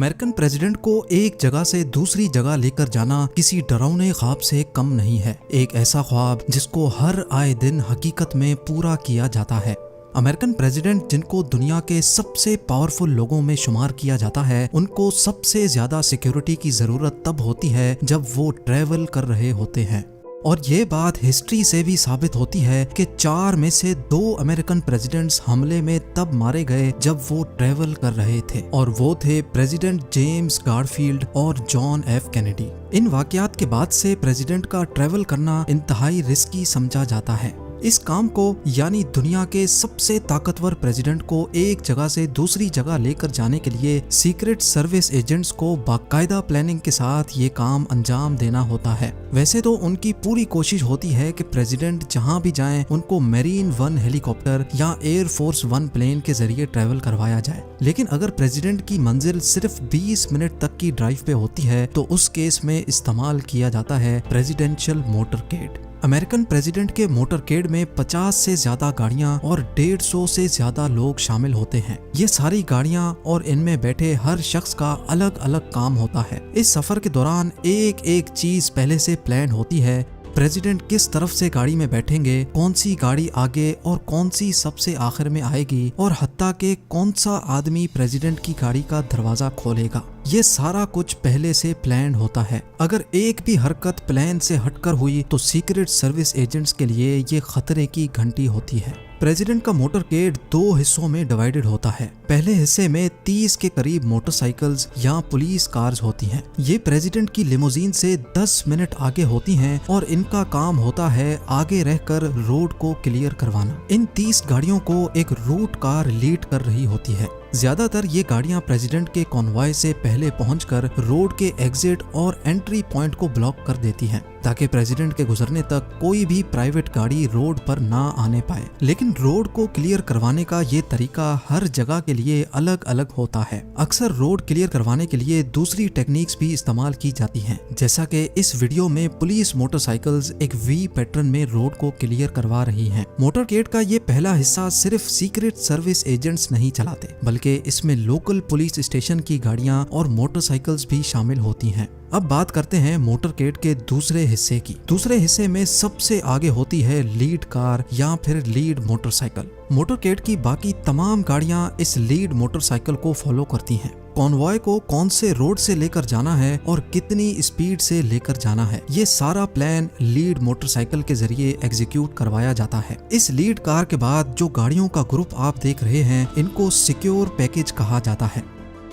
American president को एक जगह से दूसरी जगह लेकर जाना किसी डरावने ख्वाब से कम नहीं है। एक ऐसा ख्वाब जिसको हर आए दिन हकीकत में पूरा किया जाता है। अमेरिकन प्रेसिडेंट जिनको दुनिया के सबसे पावरफुल लोगों में शुमार किया जाता है, उनको सबसे ज्यादा सिक्योरिटी की जरूरत तब होती है जब वो ट्रैवल कर रहे होते हैं। और ये बात हिस्ट्री से भी साबित होती है कि 4 में से 2 अमेरिकन प्रेसिडेंट्स हमले में तब मारे गए जब वो ट्रैवल कर रहे थे, और वो थे प्रेसिडेंट जेम्स गारफील्ड और जॉन एफ कैनेडी। इन वाकयात के बाद से प्रेसिडेंट का ट्रैवल करना इंतहाई रिस्की समझा जाता है। इस काम को यानी दुनिया के सबसे ताकतवर प्रेसिडेंट को एक जगह से दूसरी जगह लेकर जाने के लिए सीक्रेट सर्विस एजेंट्स को बाकायदा प्लानिंग के साथ ये काम अंजाम देना होता है। वैसे तो उनकी पूरी कोशिश होती है कि प्रेसिडेंट जहां भी जाएं उनको मेरीन 1 हेलीकॉप्टर या एयर फोर्स 1 प्लेन के जरिए ट्रैवल करवाया जाए, लेकिन अगर प्रेसिडेंट की मंजिल सिर्फ 20 मिनट तक की ड्राइव पे होती है तो उस केस में इस्तेमाल किया जाता है प्रेसिडेंशियल मोटरकेड। अमेरिकन प्रेसिडेंट के मोटरकेड में 50 से ज्यादा गाड़ियां और 150 से ज्यादा लोग शामिल होते हैं। ये सारी गाड़ियां और इनमें बैठे हर शख्स का अलग अलग काम होता है। इस सफर के दौरान एक एक चीज पहले से प्लान होती है। प्रेसिडेंट किस तरफ से गाड़ी में बैठेंगे, कौन सी गाड़ी आगे और कौन सी सबसे आखिर में आएगी, और हत्ता के कौन सा आदमी प्रेसिडेंट की गाड़ी का दरवाजा खोलेगा। ये सारा कुछ पहले से प्लान होता है। अगर एक भी हरकत प्लान से हटकर हुई तो सीक्रेट सर्विस एजेंट्स के लिए ये खतरे की घंटी होती है। प्रेसिडेंट का मोटरकेड 2 हिस्सों में डिवाइडेड होता है। पहले हिस्से में 30 के करीब मोटरसाइकिल्स या पुलिस कार्स होती हैं। ये प्रेसिडेंट की लिमोजीन से 10 मिनट आगे होती हैं और इनका काम होता है आगे रहकर रोड को क्लियर करवाना। इन 30 गाड़ियों को एक रूट कार लीड कर रही होती है। ज्यादातर ये गाड़ियां प्रेसिडेंट के कॉन्वॉय से पहले पहुंचकर रोड के एग्जिट और एंट्री पॉइंट को ब्लॉक कर देती हैं, ताकि प्रेसिडेंट के गुजरने तक कोई भी प्राइवेट गाड़ी रोड पर ना आने पाए। लेकिन रोड को क्लियर करवाने का ये तरीका हर जगह के लिए अलग अलग होता है। अक्सर रोड क्लियर करवाने के लिए दूसरी टेक्निक्स भी इस्तेमाल की जाती हैं, जैसा कि इस वीडियो में पुलिस मोटरसाइकिल्स एक वी पैटर्न में रोड को क्लियर करवा रही हैं। मोटरकेड का ये पहला हिस्सा सिर्फ सीक्रेट सर्विस एजेंट्स नहीं चलाते, बल्कि इसमें लोकल पुलिस स्टेशन की गाड़ियां और मोटरसाइकिल्स भी शामिल होती हैं। अब बात करते हैं मोटरकेड के दूसरे हिस्से की। दूसरे हिस्से में सबसे आगे होती है लीड कार या फिर लीड मोटरसाइकिल। मोटरकेड की बाकी तमाम गाड़ियां इस लीड मोटरसाइकिल को फॉलो करती हैं। कॉन्वॉय को कौन से रोड से लेकर जाना है और कितनी स्पीड से लेकर जाना है, ये सारा प्लान लीड मोटरसाइकिल के जरिए एग्जीक्यूट करवाया जाता है। इस लीड कार के बाद जो गाड़ियों का ग्रुप आप देख रहे हैं, इनको सिक्योर पैकेज कहा जाता है।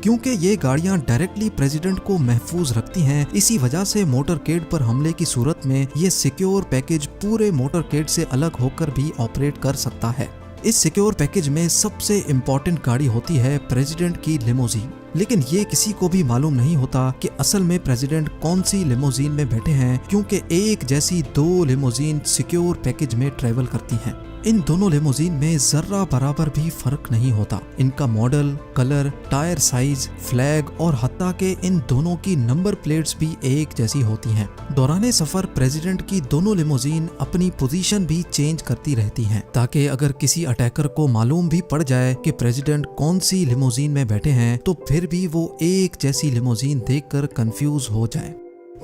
क्योंकि ये गाड़ियां डायरेक्टली प्रेसिडेंट को महफूज रखती हैं, इसी वजह से मोटरकेड पर हमले की सूरत में ये सिक्योर पैकेज पूरे मोटरकेड से अलग होकर भी ऑपरेट कर सकता है। इस सिक्योर पैकेज में सबसे इम्पोर्टेंट गाड़ी होती है प्रेसिडेंट की लिमोजीन। लेकिन ये किसी को भी मालूम नहीं होता कि असल में प्रेसिडेंट कौन सी लिमोजीन में बैठे हैं, क्योंकि एक जैसी 2 लिमोजीन सिक्योर पैकेज में ट्रेवल करती हैं। इन दोनों लिमोजीन में जर्रा बराबर भी फर्क नहीं होता। इनका model, colour, tyre size, flag और हत्ता के इन दोनों की नंबर प्लेट्स भी एक जैसी होती हैं। दौराने सफर प्रेसिडेंट की दोनों लिमोजीन अपनी पोजीशन भी चेंज करती रहती हैं, ताकि अगर किसी अटैकर को मालूम भी पड़ जाए कि प्रेसिडेंट कौन सी लिमोजीन में बैठे हैं, तो फिर भी वो एक जैसी लिमोजीन देखकर कंफ्यूज हो जाए।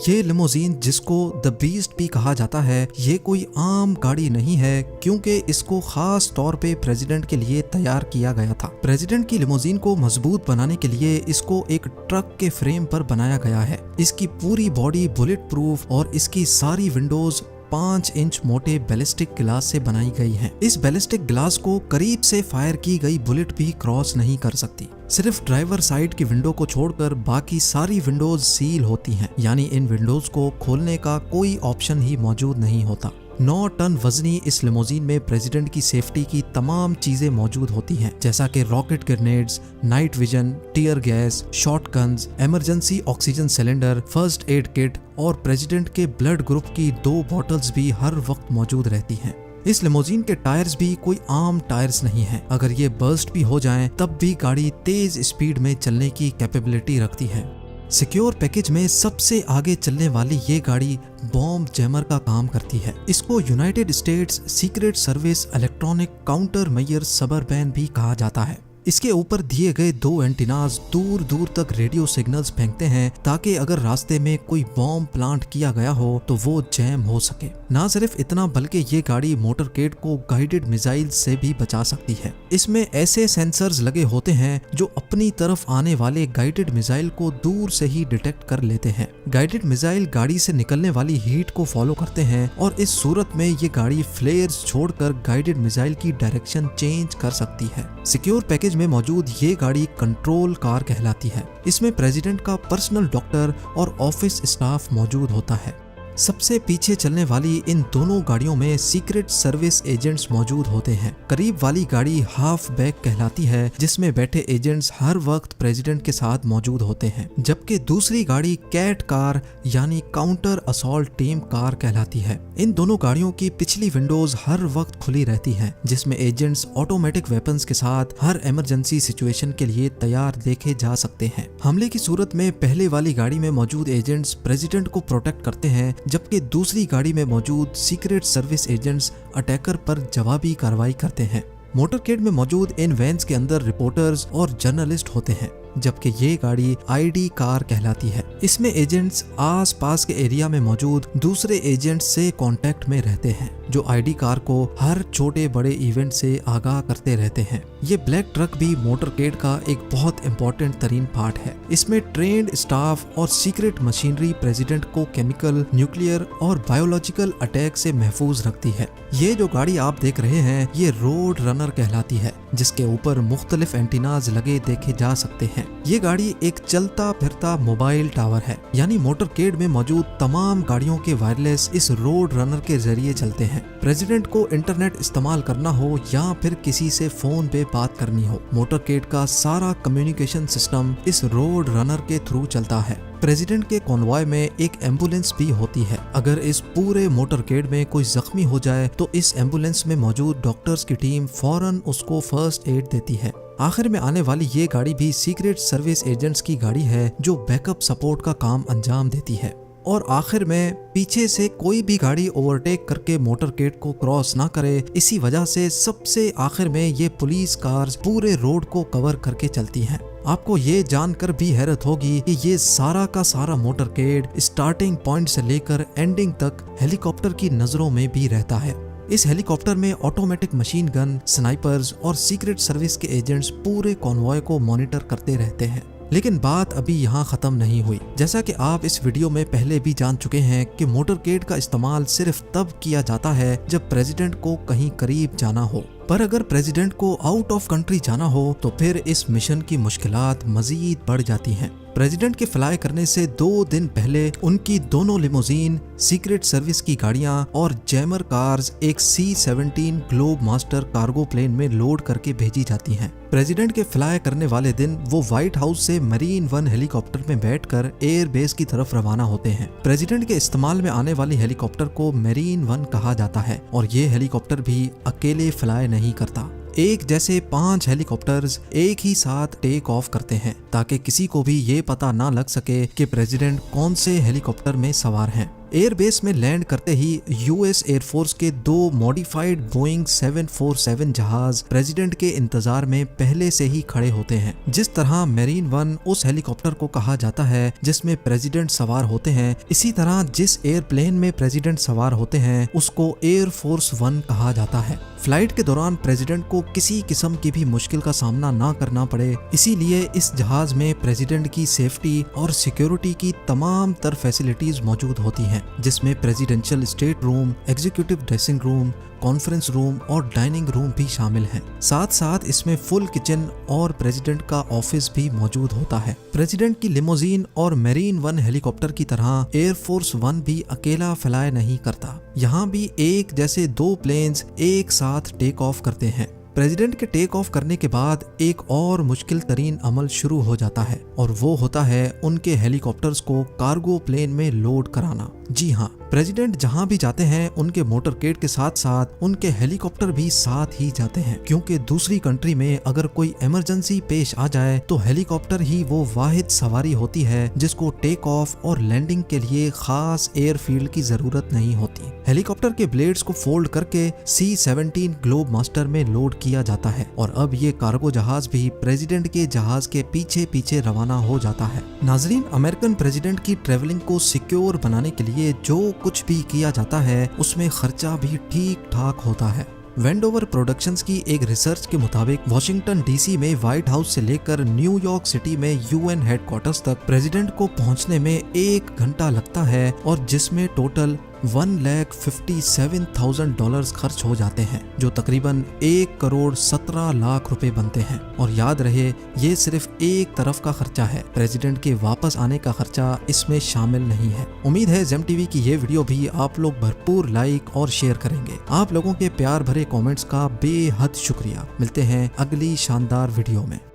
ये लिमोजीन, जिसको द बीस्ट भी कहा जाता है, ये कोई आम गाड़ी नहीं है, क्योंकि इसको खास तौर पे प्रेसिडेंट के लिए तैयार किया गया था। प्रेसिडेंट की लिमोजीन को मजबूत बनाने के लिए इसको एक ट्रक के फ्रेम पर बनाया गया है। इसकी पूरी बॉडी बुलेट प्रूफ और इसकी सारी विंडोज 5 इंच मोटे बैलिस्टिक ग्लास से बनाई गई हैं। इस बैलिस्टिक ग्लास को करीब से फायर की गई बुलेट भी क्रॉस नहीं कर सकती। सिर्फ ड्राइवर साइड की विंडो को छोड़कर बाकी सारी विंडोज सील होती हैं, यानी इन विंडोज को खोलने का कोई ऑप्शन ही मौजूद नहीं होता। 9 टन वजनी इस लिमोजीन में प्रेसिडेंट की सेफ्टी की तमाम चीजें मौजूद होती हैं, जैसा कि rocket grenades, night vision, tear gas, shotguns, emergency oxygen cylinder, first aid kit और प्रेसिडेंट के ब्लड ग्रुप की 2 बॉटल्स भी हर वक्त मौजूद रहती हैं। इस लिमोजीन के टायर्स भी कोई आम टायर्स नहीं हैं। अगर ये बर्स्ट भी हो जाएं, तब भी गाड़ी तेज स्पीड में चलने की कैपेबिलिटी रखती है। सिक्योर पैकेज में सबसे आगे चलने वाली ये गाड़ी बॉम्ब जैमर का काम करती है। इसको United states secret service electronic counter measure suburban भी कहा जाता है। इसके ऊपर दिए गए 2 एंटीनास दूर दूर तक रेडियो सिग्नल्स फेंकते हैं ताकि अगर रास्ते में कोई बॉम्ब प्लांट किया गया हो तो वो जैम हो सके। ना सिर्फ इतना बल्कि ये गाड़ी मोटरकेड को गाइडेड मिसाइल से भी बचा सकती है। इसमें ऐसे सेंसर्स लगे होते हैं जो अपनी तरफ आने वाले गाइडेड मिसाइल को दूर से ही डिटेक्ट कर लेते हैं। गाइडेड मिसाइल गाड़ी से निकलने वाली हीट को फॉलो करते हैं और इस सूरत में ये गाड़ी फ्लेयर्स छोड़कर गाइडेड मिसाइल की डायरेक्शन चेंज कर सकती है। सिक्योर पैकेज में मौजूद ये गाड़ी कंट्रोल कार कहलाती है। इसमें प्रेसिडेंट का पर्सनल डॉक्टर और ऑफिस स्टाफ मौजूद होता है। सबसे पीछे चलने वाली इन दोनों गाड़ियों में सीक्रेट सर्विस एजेंट्स मौजूद होते हैं। करीब वाली गाड़ी हाफ बैक कहलाती है, जिसमें बैठे एजेंट्स हर वक्त प्रेसिडेंट के साथ मौजूद होते हैं, जबकि दूसरी गाड़ी कैट कार यानी काउंटर असॉल्ट टीम कार कहलाती है। इन दोनों गाड़ियों की पिछली विंडोज हर वक्त खुली रहती हैं, जिसमें एजेंट्स ऑटोमेटिक वेपन्स के साथ हर इमरजेंसी सिचुएशन के लिए तैयार देखे जा सकते हैं। हमले की सूरत में पहले वाली गाड़ी में मौजूद एजेंट्स प्रेसिडेंट को प्रोटेक्ट करते हैं, जबकि दूसरी गाड़ी में मौजूद सीक्रेट सर्विस एजेंट्स अटैकर पर जवाबी कार्रवाई करते हैं। मोटरकेड में मौजूद इन वैन्स के अंदर रिपोर्टर्स और जर्नलिस्ट होते हैं, जबकि ये गाड़ी आईडी कार कहलाती है। इसमें एजेंट्स आस पास के एरिया में मौजूद दूसरे एजेंट्स से कांटेक्ट में रहते हैं, जो आईडी कार को हर छोटे बड़े इवेंट से आगाह करते रहते हैं। ये ब्लैक ट्रक भी मोटरकेड का एक बहुत इंपॉर्टेंट तरीन पार्ट है। इसमें ट्रेंड स्टाफ और सीक्रेट मशीनरी प्रेसिडेंट को केमिकल, न्यूक्लियर और बायोलॉजिकल अटैक से महफूज रखती है। ये जो गाड़ी आप देख रहे हैं ये रोड रनर कहलाती है, जिसके ऊपर मुख्तलिफ एंटीनाज लगे देखे जा सकते हैं। ये गाड़ी एक चलता फिरता मोबाइल टावर है, यानी मोटरकेड में मौजूद तमाम गाड़ियों के वायरलेस इस रोड रनर के जरिए चलते हैं। प्रेसिडेंट को इंटरनेट इस्तेमाल करना हो या फिर किसी से फोन पे बात करनी हो, मोटरकेड का सारा कम्युनिकेशन सिस्टम इस रोड रनर के थ्रू चलता है। प्रेसिडेंट के कॉन्वॉय में एक एम्बुलेंस भी होती है। अगर इस पूरे मोटरकेड में कोई जख्मी हो जाए तो इस एम्बुलेंस में मौजूद डॉक्टर्स की टीम फौरन उसको फर्स्ट एड देती है। आखिर में आने वाली ये गाड़ी भी सीक्रेट सर्विस एजेंट्स की गाड़ी है, जो बैकअप सपोर्ट का काम अंजाम देती है। और आखिर में पीछे से कोई भी गाड़ी ओवरटेक करके मोटरकेड को क्रॉस ना करे, इसी वजह से सबसे आखिर में ये पुलिस कार्स पूरे रोड को कवर करके चलती हैं। आपको ये जानकर भी हैरत होगी कि ये सारा का सारा मोटरकेड स्टार्टिंग पॉइंट से लेकर एंडिंग तक हेलीकॉप्टर की नजरों में भी रहता है। इस हेलीकॉप्टर में ऑटोमेटिक मशीन गन, स्नाइपर्स और सीक्रेट सर्विस के एजेंट्स पूरे कॉन्वॉय को मॉनिटर करते रहते हैं। लेकिन बात अभी यहाँ खत्म नहीं हुई। जैसा कि आप इस वीडियो में पहले भी जान चुके हैं कि मोटरकेड का इस्तेमाल सिर्फ तब किया जाता है जब प्रेसिडेंट को कहीं करीब जाना हो, पर अगर प्रेसिडेंट को आउट ऑफ कंट्री जाना हो तो फिर इस मिशन की मुश्किलात मजीद बढ़ जाती हैं। प्रेसिडेंट के फ्लाई करने से 2 दिन पहले उनकी दोनों लिमोजीन, सीक्रेट सर्विस की गाड़ियां और जैमर कार्स एक C-17 Globemaster cargo plane में लोड करके भेजी जाती हैं। प्रेसिडेंट के फ्लाई करने वाले दिन वो व्हाइट हाउस से मरीन 1 हेलीकॉप्टर में बैठकर एयर बेस की तरफ रवाना होते हैं। प्रेसिडेंट के इस्तेमाल में आने वाली हेलीकॉप्टर को मरीन 1 कहा जाता है और ये हेलीकॉप्टर भी अकेले फ्लाई नहीं करता। एक जैसे 5 हेलीकॉप्टर्स एक ही साथ टेक ऑफ करते हैं ताकि किसी को भी ये पता ना लग सके कि प्रेसिडेंट कौन से हेलीकॉप्टर में सवार हैं। एयरबेस में लैंड करते ही यूएस एयरफोर्स के 2 मॉडिफाइड बोइंग 747 जहाज प्रेसिडेंट के इंतजार में पहले से ही खड़े होते हैं। जिस तरह मेरीन 1 उस हेलीकॉप्टर को कहा जाता है जिसमें प्रेसिडेंट सवार होते हैं, इसी तरह जिस एयरप्लेन में प्रेसिडेंट सवार होते हैं उसको एयरफोर्स 1 कहा जाता है। फ्लाइट के दौरान प्रेसिडेंट को किसी किस्म की भी मुश्किल का सामना ना करना पड़े, इसीलिए इस जहाज में प्रेसिडेंट की सेफ्टी और सिक्योरिटी की तमाम तर फैसिलिटीज मौजूद होती हैं, जिसमें presidential state room, executive dressing room, conference room और डाइनिंग रूम भी शामिल हैं। साथ साथ इसमें फुल किचन और प्रेसिडेंट का ऑफिस भी मौजूद होता है। प्रेसिडेंट की लिमोजीन और मेरीन 1 हेलीकॉप्टर की तरह एयरफोर्स 1 भी अकेला फ्लाई नहीं करता। यहाँ भी एक जैसे 2 प्लेन्स एक साथ टेक ऑफ करते हैं। प्रेसिडेंट के टेक ऑफ करने के बाद एक और मुश्किल तरीन अमल शुरू हो जाता है और वो होता है उनके हेलीकॉप्टर्स को कार्गो प्लेन में लोड कराना। जी हाँ, प्रेसिडेंट जहाँ भी जाते हैं उनके मोटरकेड के साथ साथ उनके हेलीकॉप्टर भी साथ ही जाते हैं, क्योंकि दूसरी कंट्री में अगर कोई इमरजेंसी पेश आ जाए तो हेलीकॉप्टर ही वो वाहिद सवारी होती है जिसको टेक ऑफ और लैंडिंग के लिए खास एयरफील्ड की जरूरत नहीं होती। हेलीकॉप्टर के ब्लेड्स को फोल्ड करके C-17 ग्लोब मास्टर में लोड किया जाता है और अब ये कार्गो जहाज भी प्रेसिडेंट के जहाज के पीछे पीछे रवाना हो जाता है। नाजरीन, अमेरिकन प्रेसिडेंट की ट्रेवलिंग को सिक्योर बनाने के लिए जो कुछ भी किया जाता है उसमें खर्चा भी ठीक ठाक होता है। वेंडोवर प्रोडक्शंस की एक रिसर्च के मुताबिक वाशिंगटन डीसी में व्हाइट हाउस से लेकर न्यूयॉर्क सिटी में यूएन हेडक्वार्टर्स तक प्रेसिडेंट को पहुंचने में 1 घंटा लगता है और जिसमें टोटल $1,57,000 खर्च हो जाते हैं, जो तकरीबन 1,17,00,000 रुपए बनते हैं। और याद रहे, ये सिर्फ एक तरफ का खर्चा है, प्रेसिडेंट के वापस आने का खर्चा इसमें शामिल नहीं है। उम्मीद है जेम टीवी की ये वीडियो भी आप लोग भरपूर लाइक और शेयर करेंगे। आप लोगों के प्यार भरे कमेंट्स का बेहद शुक्रिया। मिलते हैं अगली शानदार वीडियो में।